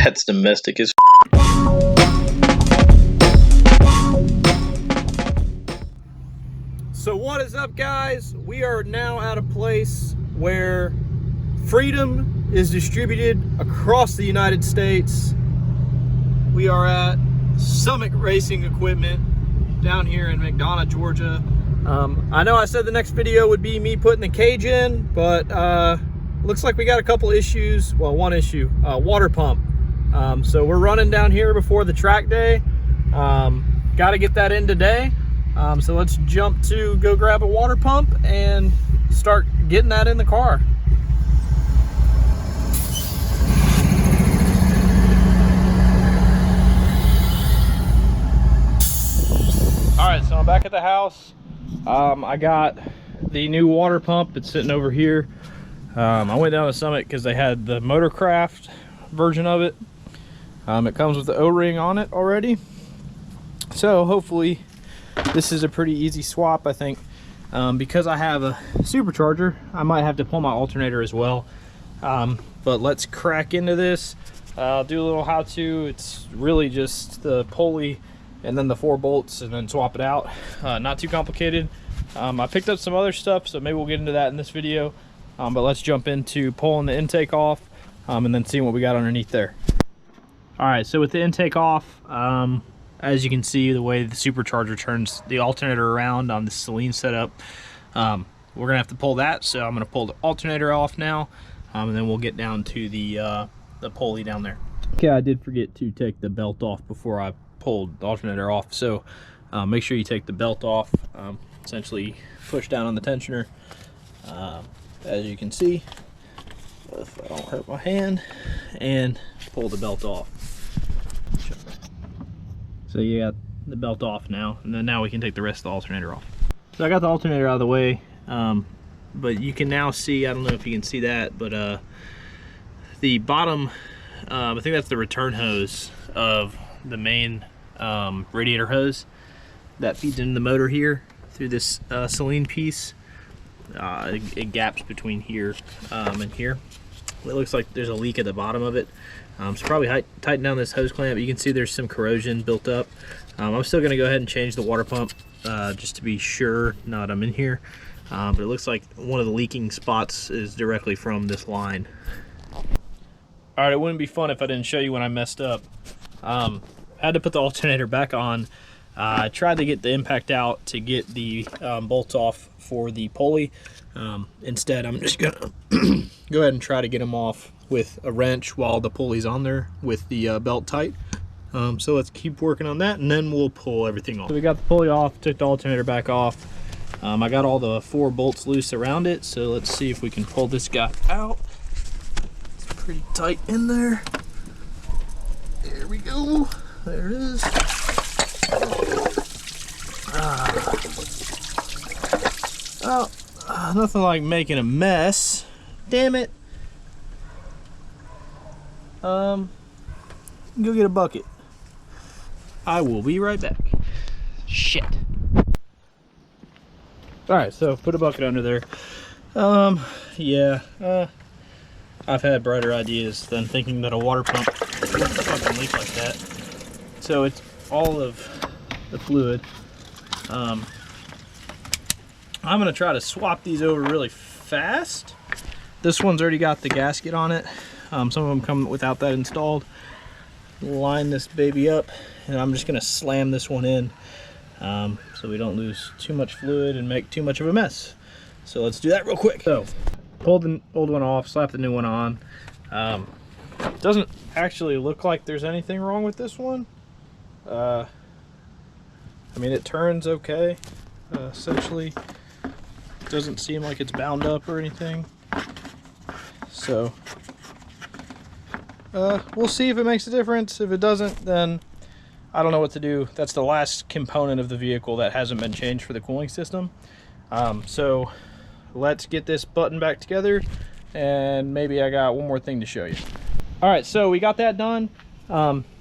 That's domestic as So what is up, guys? We are now at a place where freedom is distributed across the United States. We are at Summit Racing Equipment down here in McDonough, Georgia. I know I said the next video would be me putting the cage in, but looks like we got a couple issues. Well, one issue, water pump. So we're running down here before the track day. Got to get that in today. So let's jump to go grab a water pump and start getting that in the car. All right, so I'm back at the house. I got the new water pump. It's sitting over here. I went down to Summit because they had the Motorcraft version of it. It comes with the O-ring on it already. So hopefully this is a pretty easy swap, I think. Because I have a supercharger, I might have to pull my alternator as well. But let's crack into this. I'll do a little how-to. It's really just the pulley and then the 4 bolts and then swap it out. Not too complicated. I picked up some other stuff, so maybe we'll get into that in this video. But let's jump into pulling the intake off and then seeing what we got underneath there. All right, so with the intake off, as you can see, the way the supercharger turns the alternator around on the Celine setup, we're gonna have to pull that. So I'm gonna pull the alternator off now, and then we'll get down to the pulley down there. Okay, I did forget to take the belt off before I pulled the alternator off. So make sure you take the belt off. Essentially push down on the tensioner, as you can see, if I don't hurt my hand, and pull the belt off. So you got the belt off now, and then now we can take the rest of the alternator off. So I got the alternator out of the way, but you can now see, I don't know if you can see that, but the bottom, I think that's the return hose of the main radiator hose that feeds into the motor here through this Celine piece. It gaps between here and here. It looks like there's a leak at the bottom of it. So probably tighten down this hose clamp. You can see there's some corrosion built up. I'm still going to go ahead and change the water pump just to be sure now that I'm in here. But it looks like one of the leaking spots is directly from this line. All right, it wouldn't be fun if I didn't show you when I messed up. Had to put the alternator back on. I tried to get the impact out to get the bolts off for the pulley. Instead, I'm just gonna go ahead and try to get them off with a wrench while the pulley's on there with the belt tight. So let's keep working on that, and then we'll pull everything off. So we got the pulley off, took the alternator back off. I got all the 4 bolts loose around it, so let's see if we can pull this guy out. It's pretty tight in there. There we go. There it is. Nothing like making a mess. Damn it. Go get a bucket. I will be right back. Shit. Alright, so put a bucket under there. Yeah. I've had brighter ideas than thinking that a water pump would fucking leak like that. So it's all of the fluid. I'm gonna try to swap these over really fast. This one's already got the gasket on it. Some of them come without that installed. Line this baby up, and I'm just gonna slam this one in so we don't lose too much fluid and make too much of a mess. So let's do that real quick. So pull the old one off, slap the new one on. Doesn't actually look like there's anything wrong with this one. I mean, it turns okay. Essentially, doesn't seem like it's bound up or anything. So we'll see if it makes a difference. If it doesn't, then I don't know what to do. That's the last component of the vehicle that hasn't been changed for the cooling system. So let's get this button back together, and maybe I got one more thing to show you. All right, so we got that done.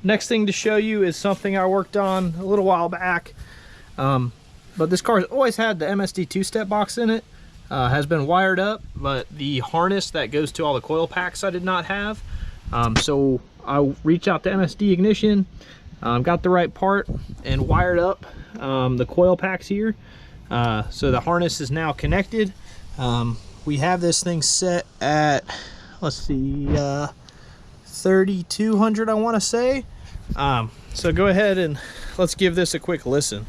Next thing to show you is something I worked on a little while back. But this car has always had the MSD two-step box in it. Has been wired up, but the harness that goes to all the coil packs I did not have. So I reached out to MSD Ignition, got the right part and wired up the coil packs here. So the harness is now connected. We have this thing set at, let's see, 3200 I want to say. So go ahead and let's give this a quick listen.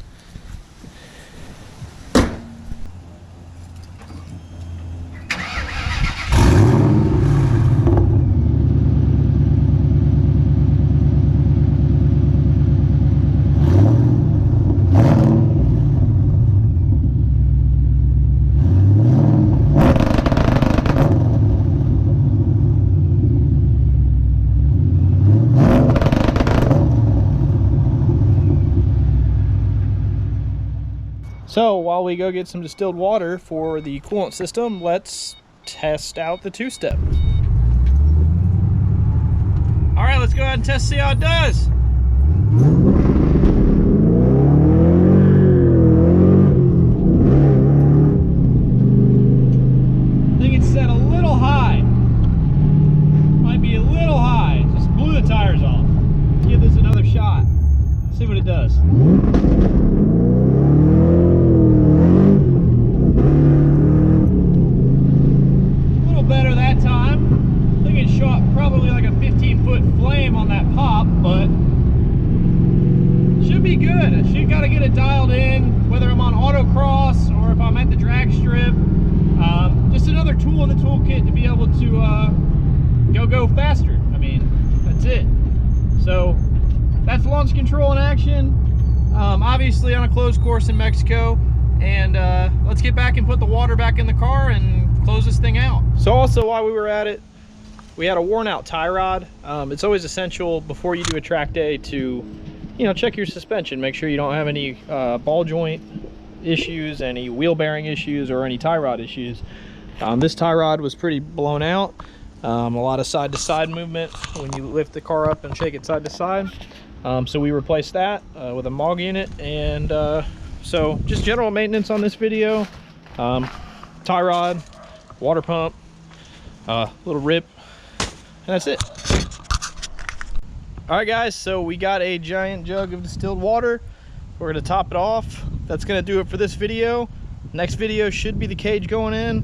So while we go get some distilled water for the coolant system, let's test out the two-step. All right, let's go ahead and test, see how it does. I think it's set a little high. Might be a little high. Just blew the tires off. Give this another shot. See what it does. Better that time. I think it shot probably like a 15-foot flame on that pop, but should be good. I should got to get it dialed in, whether I'm on autocross or if I'm at the drag strip. Just another tool in the toolkit to be able to go faster. I mean, that's it. So that's launch control in action. Obviously on a closed course in Mexico, and let's get back and put the water back in the car and close this thing out. So also while we were at it, we had a worn out tie rod. It's always essential before you do a track day to, you know, check your suspension, make sure you don't have any ball joint issues, any wheel bearing issues, or any tie rod issues. This tie rod was pretty blown out. A lot of side to side movement when you lift the car up and shake it side to side. So we replaced that with a MOG unit, and so just general maintenance on this video. Tie rod, water pump, little rip, and that's it. All right guys, so we got a giant jug of distilled water. We're gonna top it off. That's gonna do it for this video. Next video should be the cage going in,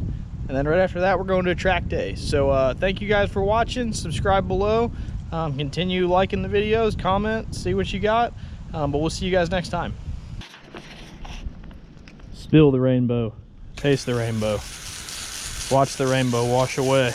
and then right after that we're going to a track day. So thank you guys for watching. Subscribe below, continue liking the videos, comment, see what you got, but we'll see you guys next time. Spill the rainbow, taste the rainbow, watch the rainbow wash away.